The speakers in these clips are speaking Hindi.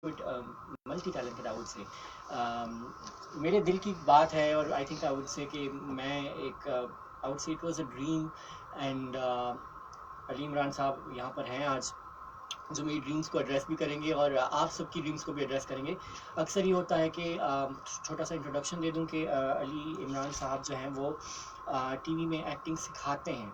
bit multi-talented, I would say. मेरे दिल की बात है और I think I would say कि मैं एक I would say it was a dream and Ali Imran साहब यहाँ पर हैं आज, जो मेरी ड्रीम्स को एड्रेस भी करेंगे और आप सबकी ड्रीम्स को भी एड्रेस करेंगे। अक्सर ये होता है कि छोटा सा इंट्रोडक्शन दे दूं कि अली इमरान साहब जो हैं वो टीवी में एक्टिंग सिखाते हैं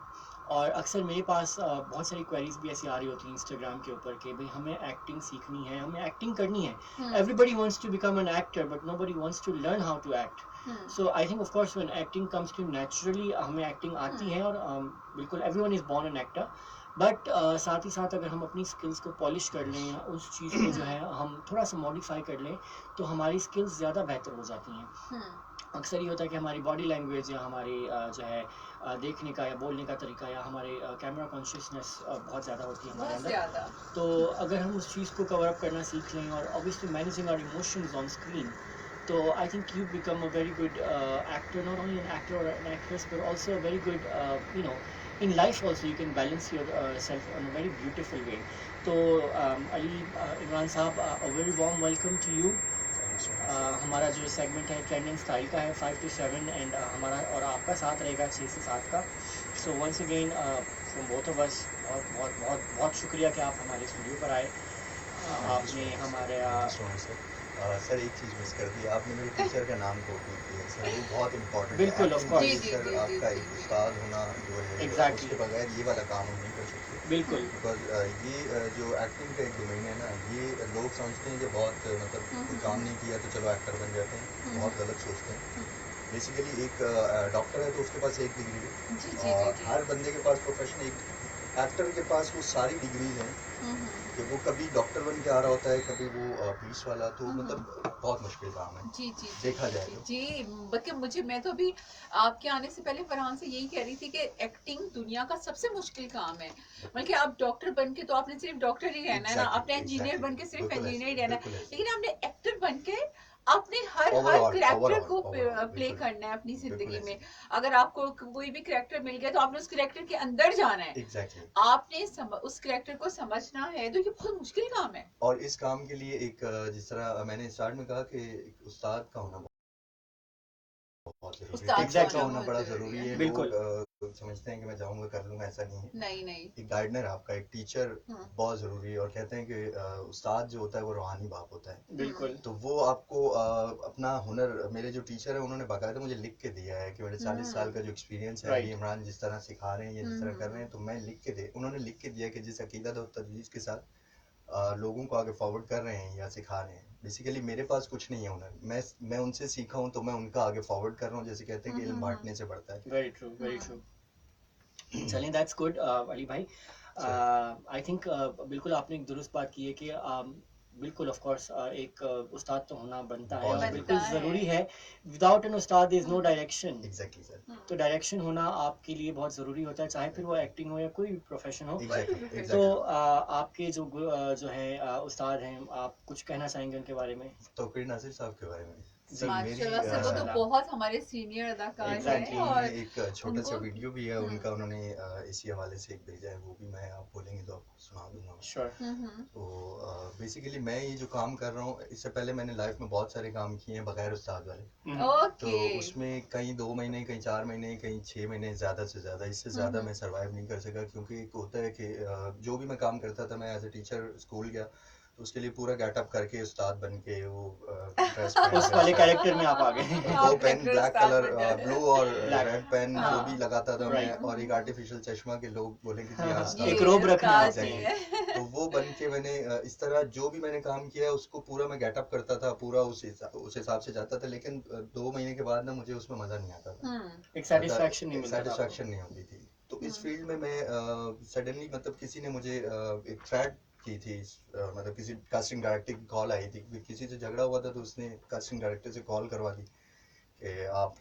और अक्सर मेरे पास बहुत सारी क्वेरीज भी ऐसी आ रही होती हैं इंस्टाग्राम के ऊपर कि भाई हमें एक्टिंग सीखनी है, हमें एक्टिंग करनी है। Everybody wants to become an actor but nobody wants to learn how to act. So I think of course when acting comes to naturally हमें एक्टिंग आती है और बिल्कुल everyone is born an actor. But साथ ही साथ अगर हम अपनी स्किल्स को पॉलिश कर लें या उस चीज़ को जो है हम थोड़ा सा मॉडिफाई कर लें तो हमारी स्किल्स ज़्यादा बेहतर हो जाती हैं। अक्सर ये होता है कि हमारी बॉडी लैंग्वेज या हमारी जो है देखने का या बोलने का तरीका या हमारे कैमरा कॉन्शियसनेस बहुत ज़्यादा होती है हमारे अंदर। तो अगर हम उस चीज़ को कवर अप करना सीख लें और obviously managing our emotions on screen, तो I think you become a very good actor, not only an actor और an actress but also a very good you know in life also you can balance yourself in a very beautiful way. तो अली इमरान साहब, a very warm welcome to you. हमारा जो सेगमेंट है ट्रेंडिंग स्टाइल का है 5 to 7 एंड हमारा और आपका साथ रहेगा 6 से 7 का। So once again from both of us बहुत बहुत बहुत बहुत शुक्रिया कि आप हमारे स्टूडियो पर आए। आपने हमारे सर एक चीज़ मिस कर दी आपने, मेरे टीचर का नाम को नहीं किया सर, वो बहुत इम्पोर्टेंट है। बिल्कुल ऑफ कोर्स सर आपका एक उस्ताद होना जो है एग्जैक्टली उसके बगैर ये वाला काम हम नहीं कर सकते। बिल्कुल बिकॉज ये जो एक्टिंग का एक डोमेन है ना, ये लोग समझते हैं कि बहुत मतलब कोई काम नहीं किया तो चलो एक्टर बन जाते हैं, बहुत गलत सोचते हैं। बेसिकली एक डॉक्टर है तो उसके पास एक डिग्री है और हर बंदे के पास प्रोफेशन एक, एक्टर के पास वो सारी डिग्रीज हैं कि वो कभी डॉक्टर बन के आ रहा होता है, कभी वो पुलिस वाला, तो मतलब बहुत मुश्किल काम है। जी जी देखा जाए जी बल्कि मुझे, मैं तो अभी आपके आने से पहले फरहान से यही कह रही थी कि एक्टिंग दुनिया का सबसे मुश्किल काम है। मतलब कि आप डॉक्टर बन के तो आपने सिर्फ डॉक्टर ही रहना है ना, आपने इंजीनियर बन के सिर्फ इंजीनियर ही रहना है, लेकिन आपने एक्टर बन के आपने हर कैरेक्टर को प्ले करना है अपनी जिंदगी में। अगर आपको कोई भी कैरेक्टर मिल गया तो आपने उस कैरेक्टर के अंदर जाना है। आपने उस कैरेक्टर को समझना है, तो ये बहुत मुश्किल काम है। और इस काम के लिए एक जिस तरह मैंने स्टार्ट में कहा कि एक उस्ताद का होना बहुत जरूरी है, टीचर का होना बड़ा जरूरी है। बिल्कुल लोग समझते हैं कि मैं जाऊंगा कर लूंगा, ऐसा नहीं है। नहीं एक गार्डनर आपका, एक टीचर बहुत जरूरी है। और कहते हैं कि उस्ताद जो होता है वो रूहानी बाप होता है। बिल्कुल तो वो आपको अपना हुनर, मेरे जो टीचर है उन्होंने बाकायदा मुझे लिख के दिया है कि मेरे 40 साल का जो एक्सपीरियंस है, Right. इमरान जिस तरह सिखा रहे हैं या जिस तरह कर रहे हैं, तो मैं लिख के दे, उन्होंने लिख के दिया कि जिस अकीदत और तजवीज़ के साथ लोगों को आगे फॉरवर्ड कर रहे हैं या सिखा रहे हैं। बेसिकली मेरे पास कुछ नहीं है हुनर, मैं उनसे सीखा हूँ तो मैं उनका आगे फॉरवर्ड कर रहा हूँ। जैसे कहते हैं कि इल्म बांटने से बढ़ता है। Very true very true. चलिए दैट्स गुड अली भाई। आई थिंक बिल्कुल आपने एक दुरुस्त बात की है कि बिल्कुल ऑफ कोर्स एक उस्ताद तो होना बनता है और बिल्कुल ज़रूरी है। Without an ustad is no direction. Exactly sir. तो डायरेक्शन होना आपके लिए बहुत ज़रूरी होता है, चाहे फिर वो एक्टिंग हो या कोई भी प्रोफेशन हो। Exactly. तो आपके जो है उस्ताद हैं, आप कुछ कहना चाहेंगे उनके बारे में? तौकीर नासिर साहब के बारे में माशाल्लाह से वो तो बहुत हमारे सीनियर अदाकार हैं और एक छोटा सा वीडियो भी है उनका, उन्होंने इसी हवाले से एक भेजा है, वो भी मैं आप बोलेंगे तो आपको सुना दूंगा। श्योर। तो बेसिकली मैं ये जो काम कर रहा हूँ, इससे पहले मैंने लाइफ में बहुत सारे काम किए हैं बगैर उस्ताद वाले। तो उसमें कहीं 2 महीने, कहीं 4 महीने, कहीं 6 महीने, ज़्यादा से ज़्यादा, इससे ज़्यादा मैं सर्वाइव नहीं कर सका। क्योंकि एक होता है कि जो भी मैं काम करता था, मैं एज ए टीचर स्कूल गया तो उसके लिए पूरा गेटअप करके उस्ताद बन के वो ड्रेस उस वाले कैरेक्टर में आप आ गए। दो पेन, ब्लैक कलर, ब्लू और रेड पेन जो भी लगाता था मैं, और एक आर्टिफिशियल चश्मा के लोग बोलेंगे जी हाँ एक रोब रखना चाहिए। तो वो बन के मैंने इस तरह जो भी मैंने काम किया उसको पूरा मैं गेटअप करता था, पूरा उस हिसाब से जाता था। लेकिन 2 महीने के बाद ना मुझे उसमें मजा नहीं आता था, एक सेटिस्फैक्शन नहीं होती थी। तो इस फील्ड में मैं सडनली, मतलब किसी ने मुझे एक थ्रेड की थी, मतलब किसी कास्टिंग डायरेक्टर की कॉल आई थी, किसी से झगड़ा हुआ था तो उसने कास्टिंग डायरेक्टर से कॉल करवा दी कि आप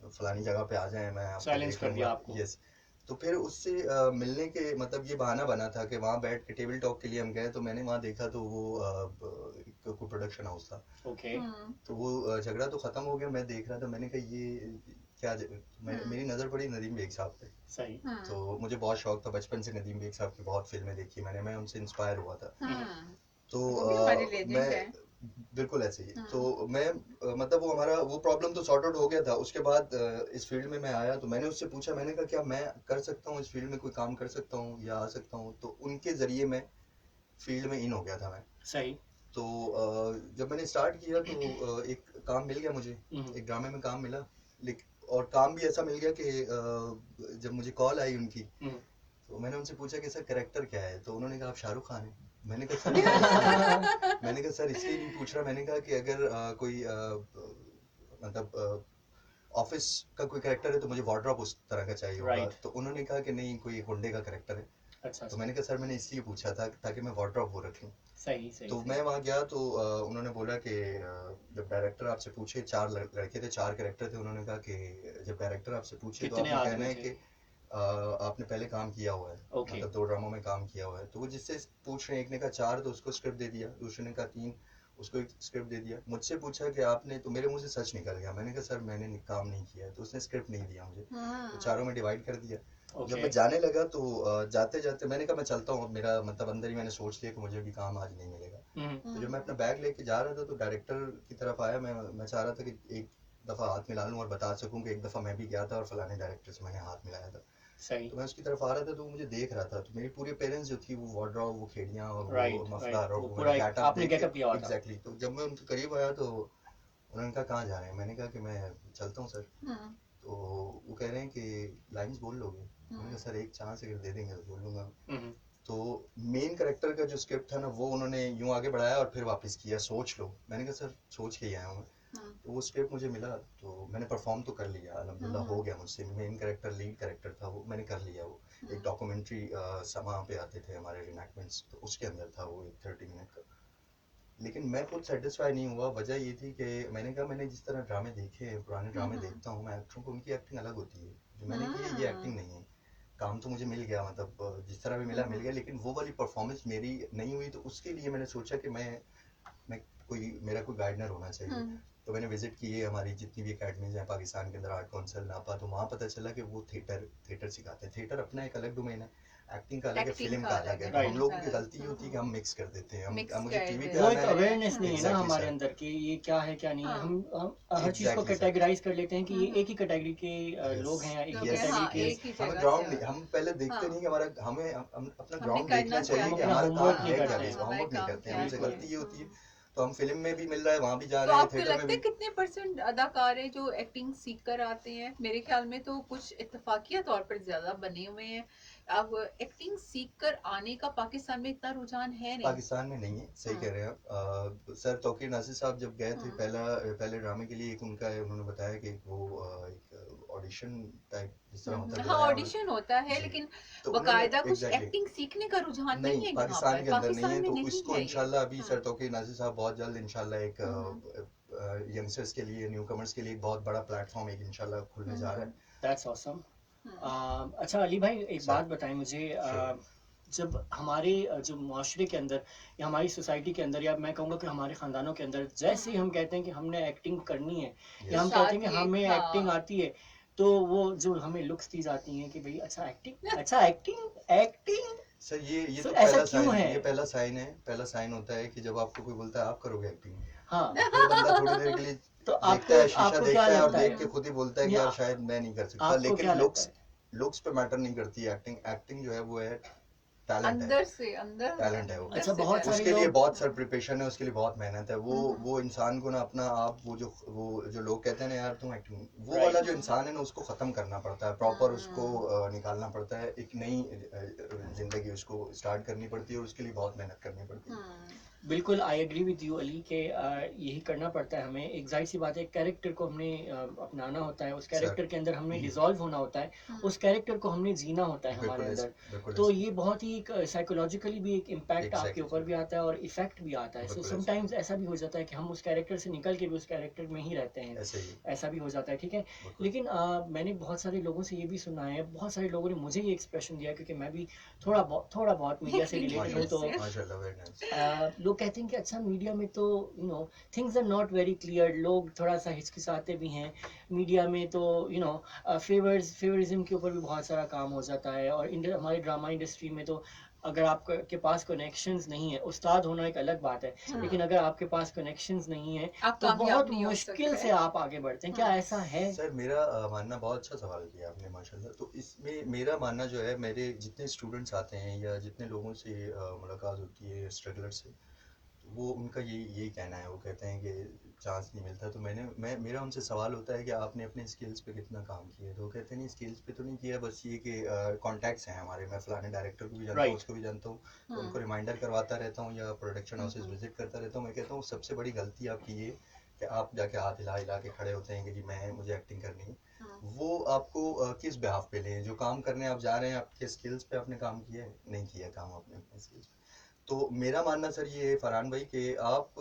फलानी जगह पे आ जाएं, मैं आपको चैलेंज कर दिया आपको। यस। तो फिर उससे मिलने के मतलब ये बहाना बना था कि वहाँ बैठ के टेबल टॉक के लिए हम गए। तो मैंने वहाँ देखा तो वो कोई प्रोडक्शन हाउस था। ओके। तो वो झगड़ा तो खत्म हो गया, मैं देख रहा था, मैंने कहा ये क्या, मेरी नज़र पड़ी नदीम बेग साहब पे। सही। तो मुझे बहुत शौक था बचपन से, नदीम बेग साहब की बहुत फिल्में देखी मैंने, मैं उनसे इंस्पायर हुआ था। तो वो भी हमारे लेजेंड मैं है। बिल्कुल ऐसे ही हाँ। तो मैं मतलब वो हमारा वो प्रॉब्लम तो सॉर्ट आउट हो गया था। उसके बाद इस फील्ड में मैं आया तो मैंने उससे पूछा, मैंने कहा क्या मैं कर सकता हूँ इस फील्ड में, कोई काम कर सकता हूँ या आ सकता हूँ, तो उनके जरिए मैं फील्ड में इन हो गया था मैं। सही। तो जब मैंने स्टार्ट किया तो एक काम मिल गया मुझे, हम्म, एक ड्रामे में काम मिला। लेकिन और काम भी ऐसा मिल गया कि जब मुझे कॉल आई उनकी हम्म। तो मैंने उनसे पूछा कि सर कैरेक्टर क्या है, तो उन्होंने कहा आप शाहरुख खान हैं। मैंने कहा सर मैं इसलिए मैंने कहा सर इसलिए नहीं पूछ रहा, मैंने कहा कि अगर कोई मतलब ऑफिस का कोई कैरेक्टर है तो मुझे वार्डरोब उस तरह का चाहिए होगा। राइट। तो उन्होंने कहा कि नहीं कोई गुंडे का कैरेक्टर है। अच्छा तो अच्छा। मैंने कहा सर मैंने इसलिए पूछा था ताकि मैं वार्डरोब वो रख लूँ। सही सही तो सही। मैं वहाँ गया तो उन्होंने बोला कि जब डायरेक्टर आपसे पूछे, चार लड़के थे, चार कैरेक्टर थे, उन्होंने कहा कि जब डायरेक्टर आपसे पूछे तो कितने आपने कहना आदमी है थे? कि आपने पहले काम किया हुआ है, ओके। मतलब 2 ड्रामों में काम किया हुआ है। तो वो जिससे पूछ रहे हैं, एक ने कहा 4 तो उसको स्क्रिप्ट दे दिया, दूसरे ने कहा 3 उसको एक स्क्रिप्ट दे दिया। मुझसे पूछा कि आपने, तो मेरे मुंह से सच निकल गया, मैंने कहा सर मैंने काम नहीं किया है, तो उसने स्क्रिप्ट नहीं दिया मुझे, तो चारों में डिवाइड कर दिया। जब ओके। मैं जाने लगा तो जाते जाते मैंने कहा मैं चलता हूँ, मेरा मतलब अंदर ही मैंने सोच लिया कि मुझे भी काम आज नहीं मिलेगा। तो जब मैं अपना बैग लेके जा रहा था तो डायरेक्टर की तरफ आया, मैं चाह रहा था कि एक दफ़ा हाथ मिला लूँ और बता सकूँ कि एक दफ़ा मैं भी गया था और फलाने डायरेक्टर से मैंने हाथ मिलाया था। सही। तो मैं उसकी तरफ आ रहा था तो वो मुझे देख रहा था, तो मेरी पूरी पेरेंट्स जो थी वो वार्डरोब, वो खेड़ियाँ और वो राइट राइट, मफलर और वो वो पूरा मेरा एक गेटअप आपने देख के गेटअप किया हुआ था। एग्जैक्टली। तो जब मैं उनके करीब आया तो उन्होंने कहा कहाँ जा रहे हैं, मैंने कहा कि मैं चलता हूँ सर। तो वो कह रहे हैं कि लाइंस बोल लोगे, मैंने कहा सर एक चांस अगर दे देंगे तो बोल लूँगा। हम्म। तो मेन कैरेक्टर का जो स्क्रिप्ट था ना वो उन्होंने यूं आगे बढ़ाया और फिर वापस किया, सोच लो। मैंने कहा सर सोच के ही आया हूँ मैं। तो वो स्क्रिप्ट मुझे मिला तो मैंने परफॉर्म तो कर लिया, अल्हम्दुलिल्लाह हो गया मुझसे। मेन कैरेक्टर, लीड कैरेक्टर था वो, मैंने कर लिया वो। एक डॉक्यूमेंट्री समा पे आते थे हमारे रिनैक्टमेंट्स, तो उसके अंदर था वो, एक 30 मिनट का। लेकिन मैं खुद सेटिस्फाई नहीं हुआ। वजह ये थी कि मैंने कहा मैंने जिस तरह ड्रामे देखे हैं, पुराने ड्रामे देखता हूँ मैं, एक्टरों को उनकी एक्टिंग अलग होती है, जो मैंने की है ये एक्टिंग नहीं है। काम तो मुझे मिल गया, मतलब जिस तरह भी मिला मिल गया, लेकिन वो वाली परफॉर्मेंस मेरी नहीं हुई। तो उसके लिए मैंने सोचा कि मैं कोई, मेरा कोई गाइडनर होना चाहिए। तो मैंने विजिट किए हमारी जितनी भी अकेडमीज हैं पाकिस्तान के अंदर, आर्ट काउंसिल, नापा, तो वहाँ पता चला कि वो थिएटर सिखाते हैं। थिएटर अपना एक अलग डोमेन है, एक्टिंग का अलग है, एक्टिंग फिल्म का का अलग अलग है। है, तो हम राइट। लोगों की गलती होती है कि हम मिक्स कर देते हैं। मिक्स हम मुझे कर टीवी पे देते वो आना एक है। अवेयरनेस नहीं है ना एग्जैक्टली हमारे सर, अंदर कि ये क्या है क्या नहीं है। हाँ। हम हर चीज को एग्जैक्टली सर, कैटेगराइज कर लेते हैं कि ये एक ही कैटेगरी के यस लोग हैं या एक ही लोग हैं, यस कैटेगरी हाँ, के। यस। एक ही हमें जगह ग्राउंड से। नहीं, हम पहले देखते हाँ, नहीं कि हमारा, हम अपना हमने ग्राउंड करना देखना क्या चाहिए कि हम अपना हमारा होमवर्क काम नहीं है क्या करते बेस, हैं। हमारे होमवर्क नहीं काम करते क्या हैं, हमसे है। बिल्कुल। गलती ये होती है। तो हम फिल्म में भी मिल रहा है, वहाँ भी जा तो रहे हैं, आपको थिएटर में लगता है भी। कितने परसेंट अदाकार है जो एक्टिंग सीख कर आते हैं? मेरे ख्याल में तो कुछ इत्तेफाकिया तौर पर ज्यादा बने हुए हैं। अब एक्टिंग सीख कर आने का पाकिस्तान में इतना रुझान है नहीं। पाकिस्तान में नहीं है, सही हाँ, कह रहे हैं आप। सर तौकीर नासिर साहब जब गए थे हाँ, पहले ड्रामे के लिए, एक उनका है, उन्होंने बताया कि एक वो एक ऑडिशन टाइप जिस तरह होता है हाँ, बुलाया उन्होंने। ऑडिशन होता है, जी, लेकिन तो उन्होंने बकायदा कुछ एग्जैक्टली एक्टिंग सीखने का रुझान नहीं नहीं, है यहाँ पाकिस्तान पर, के अंदर नहीं पाकिस्तान है। में तो नहीं इसको है ये। इंशाल्लाह अभी हाँ, सर तौकीर नासिर साहब बहुत जल्द इंशाल्लाह एक यंगस्टर्स के लिए, न्यू कमर्स के लिए एक बहुत बड़ा प्लेटफॉर्म एक इंशाल्लाह खुलने जा रहा है। That's awesome. अच्छा अली भाई, एक सर बात बताएं मुझे। श्योर। जब हमारे जो माशरे के अंदर या हमारी सोसाइटी के अंदर, या मैं कहूँगा कि हमारे ख़ानदानों के अंदर, जैसे ही हम कहते हैं कि हमने एक्टिंग करनी है या हम यस कहते हैं कि साथ ही हमें हाँ, एक्टिंग आती है, तो वो जो हमें लुक्स दी जाती हैं कि भाई अच्छा एक्टिंग, अच्छा एक्टिंग एक्टिंग। सर ये सो तो ऐसा पहला क्यों साइन, है? ये पहला साइन है। पहला साइन होता है कि जब आपको कोई बोलता है आप करोगे एक्टिंग, हाँ। फिर बंदा थोड़ी देर के लिए तो देखता है, शीशा आपको क्या देखता है और लगता देख है, के खुद ही बोलता है कि या यार शायद मैं नहीं कर सकता। आपको लेकिन क्या लगता लुक्स है? लुक्स पे मैटर नहीं करती है एक्टिंग। एक्टिंग जो है वो है टैलेंट है, अंदर से अंदर टैलेंट है वो। अंदर अच्छा से बहुत सारे उसके लिए लोग, बहुत सर प्रिपरेशन है, उसके लिए बहुत मेहनत है। वो इंसान को ना अपना आप, वो जो लोग कहते हैं ना यार तुम एक्टिंग, वो वाला राइट, जो इंसान है ना उसको खत्म करना पड़ता है, प्रॉपर उसको निकालना पड़ता है, एक नई जिंदगी उसको स्टार्ट करनी पड़ती है और उसके लिए बहुत मेहनत करनी पड़ती है। बिल्कुल I agree with you Ali के यही करना पड़ता है हमें। एक जाहिर सी बात है, कैरेक्टर को हमने अपनाना होता है, उस सर कैरेक्टर के अंदर हमने डिजॉल्व होना होता है, उस कैरेक्टर को हमने जीना होता है हमारे बिल्कुल ऐसे, अंदर। बिल्कुल तो ऐसे, ये बहुत ही साइकोलॉजिकली भी एक इम्पैक्ट आपके एग्जैक्टली ऊपर सर, भी आता है और इफेक्ट भी आता है। सो बिल्कुल ऐसे, समटाइम्स ऐसा भी हो जाता है कि हम उस कैरेक्टर से निकल के भी उस कैरेक्टर में ही रहते हैं, ऐसे ही ऐसा भी हो जाता है, ठीक है। बिल्कुल। लेकिन मैंने बहुत सारे लोगों से ये भी सुना है, बहुत सारे लोगों ने मुझे ये एक्सप्रेशन दिया, क्योंकि मैं भी थोड़ा बहुत मीडिया से रिलेटेड हूँ, तो माशाल्लाह वेरी नाइस। लोग कहते हैं कि अच्छा मीडिया में तो things are not very clear, लोग थोड़ा सा हिचकिचाते भी हैं मीडिया में, तो फेवरिज्म के ऊपर भी बहुत सारा काम हो जाता है। और हमारे ड्रामा इंडस्ट्री में तो अगर आपके पास कनेक्शंस नहीं है, उस्ताद होना एक अलग बात है, हाँ। लेकिन अगर आपके पास कनेक्शंस नहीं है आप तो कामयाब बहुत नहीं हो मुश्किल सकते। से आप आगे बढ़ते हैं। क्या हाँ। ऐसा है? सर मेरा मानना, बहुत अच्छा सवाल किया आपने माशाल्लाह। तो इसमें मेरा मानना जो है, मेरे जितने स्टूडेंट्स आते हैं या जितने लोगों से मुलाकात होती है स्ट्रगलर से, तो वो उनका यही कहना है। वो कहते हैं कि चांस नहीं मिलता। तो मेरा उनसे सवाल होता है कि आपने अपने स्किल्स पे कितना काम किया है। तो वो कहते हैं नहीं, स्किल्स पे तो नहीं किया, बस ये कि कॉन्टैक्ट्स हैं हमारे, मैं फलाने डायरेक्टर को भी जानता हूँ, राइट। उसको भी जानता हूँ, तो हाँ। उनको रिमाइंडर करवाता रहता हूँ या प्रोडक्शन हाउसेज हम्म। विजिट करता रहता हूँ। मैं कहता हूँ सबसे बड़ी गलती आपकी ये कि आप जाके हाथ हिला हिला के खड़े होते हैं कि जी मुझे एक्टिंग करनी है। हाँ। वो आपको किस बिहाफ पे लें? जो काम करने आप जा रहे हैं, आपके स्किल्स पे आपने काम किया है? नहीं किया काम आपने अपने स्किल्स पे। तो मेरा मानना सर ये है फरहान भाई कि आप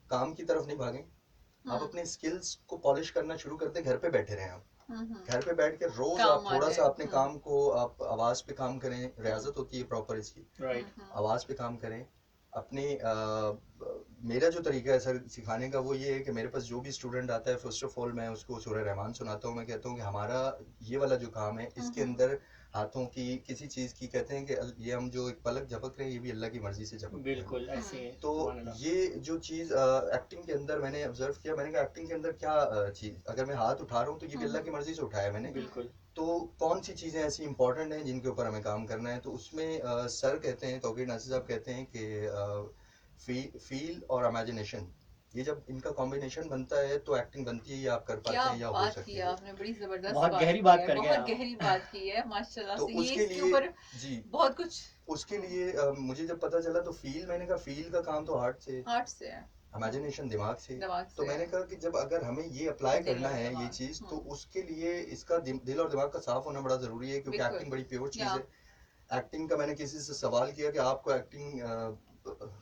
काम की तरफ नहीं भागें, आप हाँ। अपने स्किल्स को पॉलिश करना शुरू कर दें। घर पे बैठे रहें आप, हम्म। घर पे बैठ के रोज काम आप आ थोड़ा जाए। सा अपने हाँ। काम को, आप आवाज पे काम करें, रियाजत होती है प्रॉपर इसकी, राइट। आवाज पे काम करें अपने। मेरा जो तरीका है सर सिखाने का वो ये है कि मेरे पास जो भी स्टूडेंट आता है, फर्स्ट ऑफ ऑल मैं उसको सूरह रहमान सुनाता हूँ। मैं कहता हूँ कि हमारा ये वाला जो काम है, इसके अंदर हाथों की किसी चीज की, कहते हैं कि ये हम जो एक पलक झपक रहे हैं, ये भी अल्लाह की मर्जी से झपक रहे हैं। बिल्कुल ऐसे है। तो सुभान अल्लाह। ये जो चीज एक्टिंग के अंदर मैंने ऑब्जर्व किया, मैंने कहा एक्टिंग के अंदर क्या चीज, अगर मैं हाथ उठा रहा हूँ तो ये भी अल्लाह की मर्जी से उठाया मैंने। बिल्कुल। तो कौन सी चीज़ें ऐसी इंपॉर्टेंट हैं जिनके ऊपर हमें काम करना है? तो उसमें सर कहते हैं, तौकीर नासिर साहब कहते हैं कि फील और इमेजिनेशन, ये जब इनका कॉम्बिनेशन बनता है तो एक्टिंग बनती है, या आप कर क्या पाते हैं या हो बात सकती की है। आपने, बड़ी जबरदस्त बहुत बात गहरी की बात है, कर गए बहुत आप। गहरी बात की है माशाल्लाह तो से। ये उसके इसके लिए ऊपर जी, बहुत कुछ उसके लिए मुझे जब पता चला तो फील, मैंने कहा फील का काम तो हार्ट से, हार्ट से है, इमेजिनेशन दिमाग से। दिमाग तो से मैंने है, कहा कि जब अगर हमें ये अप्लाई दिल करना और है ये दिमाग। चीज़, तो उसके लिए इसका दिल और दिमाग का साफ होना बड़ा ज़रूरी है, क्योंकि बिल्कुल। एक्टिंग बड़ी प्योर चीज़ या है। एक्टिंग का मैंने किसी से सवाल किया कि आपको एक्टिंग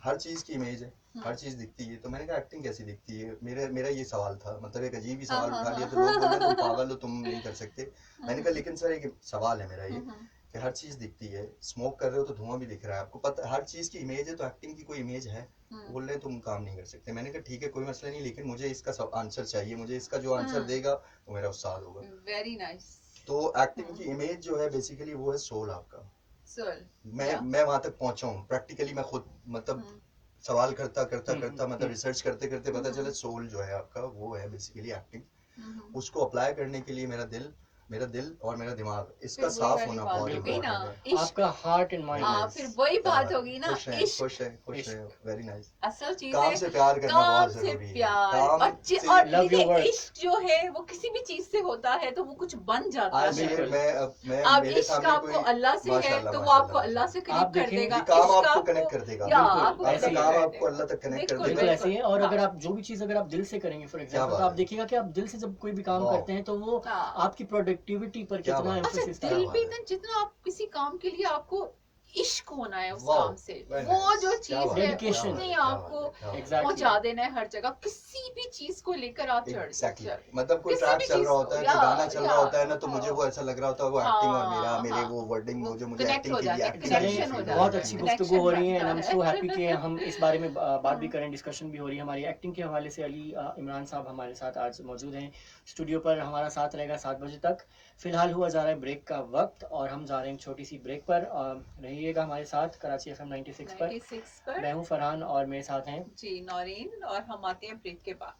हर चीज़ की इमेज है, हर चीज़ दिखती है। तो मैंने कहा एक्टिंग कैसी दिखती है? मेरा ये सवाल था, मतलब एक अजीब ही हाँ सवाल हाँ उठा लिया। तो हाँ लोग बोल रहे हैं तुम पागल हो, तुम नहीं कर सकते। मैंने कहा हम्म, लेकिन सर एक सवाल है मेरा ये, हम्म, कि हर चीज़ दिखती है, स्मोक कर रहे हो तो धुआं भी दिख रहा है, आपको पता हर चीज़ की इमेज है, तो एक्टिंग की कोई इमेज है? हम्म, बोल रहे हैं तुम काम नहीं कर सकते। मैंने कहा ठीक है, कोई मसला नहीं, लेकिन मुझे इसका आंसर चाहिए, मुझे इसका जो आंसर देगा वो मेरा उस्ताद होगा। Very nice. तो एक्टिंग की इमेज जो है बेसिकली वो है सोल आपका। सोल। मैं वहां तक पहुंचा हूँ प्रैक्टिकली, मैं खुद मतलब सवाल करता करता करता, मतलब हम्म। रिसर्च करते करते पता चला सोल जो है आपका वो है बेसिकली एक्टिंग। हम्म। उसको अप्लाई करने के लिए मेरा दिल और मेरा दिमाग, इसका फिर वही साफ वाली होना बात बहुत हो गई ना, इम्पोर्टेंट है। इश्क। आपका हार्ट एंड माइंड। हाँ, फिर वही क्या बात बात होगी ना, खुश हैं, इश्क। खुश हैं, वेरी नाइस। असल चीज काम है से प्यार करना काम बहुत से जरूरी है। प्यार। काम और से और Love your देखिए work. इश्क जो है वो किसी भी चीज से होता है तो वो कुछ बन जाता आज है। ये बिल्कुल। मैं अब मेरे इश्क सामने आपको कोई, अल्लाह से है माशाल्लाह तो वो माशाल्लाह आपको अल्लाह से माशाल्लाह, आप कनेक्ट कर देखें, देगा। ये काम इश्क आपको कनेक्ट कर देगा, या बिल्कुल आपको ऐसे आपका ही कनेक्ट काम कर आपको देगा। अल्लाह तक कनेक्ट कर बिल्कुल देगा। बिल्कुल ऐसे ही है। और हाँ। अगर आप जो भी चीज़ अगर आप दिल से करेंगे फॉर क्या एग्जांपल, तो बात आप है, देखिएगा कि आप दिल से जब कोई भी काम वाह, करते हैं तो वो हाँ। आपकी प्रोडक्टिविटी पर क्या कितना बात है, अच्छा, एम्फेसिस दिल बात पे है। इतना, जितना आप किसी काम के लिए आपको इश्क होना है उस वाह, काम से, very वो nice, जो क्या चीज बात है Dedication. उसने क्या बात आपको है, क्या बात है। Exactly. पहुंचा देना है हर जगह। किसी भी चीज को लेकर आप एग्जैक्टली चल मतलब कोई किसी ट्रैक भी चल चीज रहा को होता है, या कोई गाना चल रहा होता है ना, तो हाँ, मुझे वो ऐसा लग रहा होता है वो एक्टिंग और मेरे हाँ, वो वर्डिंग, वो जो मुझे कनेक्ट एक्टिंग हो के लिए जाते हैं, एक्टिंग चलें, के लिए कनेक्शन हो फील जाता बहुत है, अच्छी connection गुफ्तगू हो रही है एंड बनता आई एम है। सो हैप्पी कि हम इस बारे में बात भी हाँ। करें, डिस्कशन भी हो रही है हमारी एक्टिंग के हवाले से। अली इमरान साहब हमारे साथ आज मौजूद हैं स्टूडियो पर, हमारा साथ रहेगा 7 बजे तक। फिलहाल हुआ जा रहा है ब्रेक का वक्त और हम जा रहे हैं एक छोटी सी ब्रेक पर। रहिएगा हमारे साथ कराची FM 96 पर। 96 पर मैं हूँ फरहान और मेरे साथ हैं जी नौरीन, और हम आते हैं ब्रेक के बाद।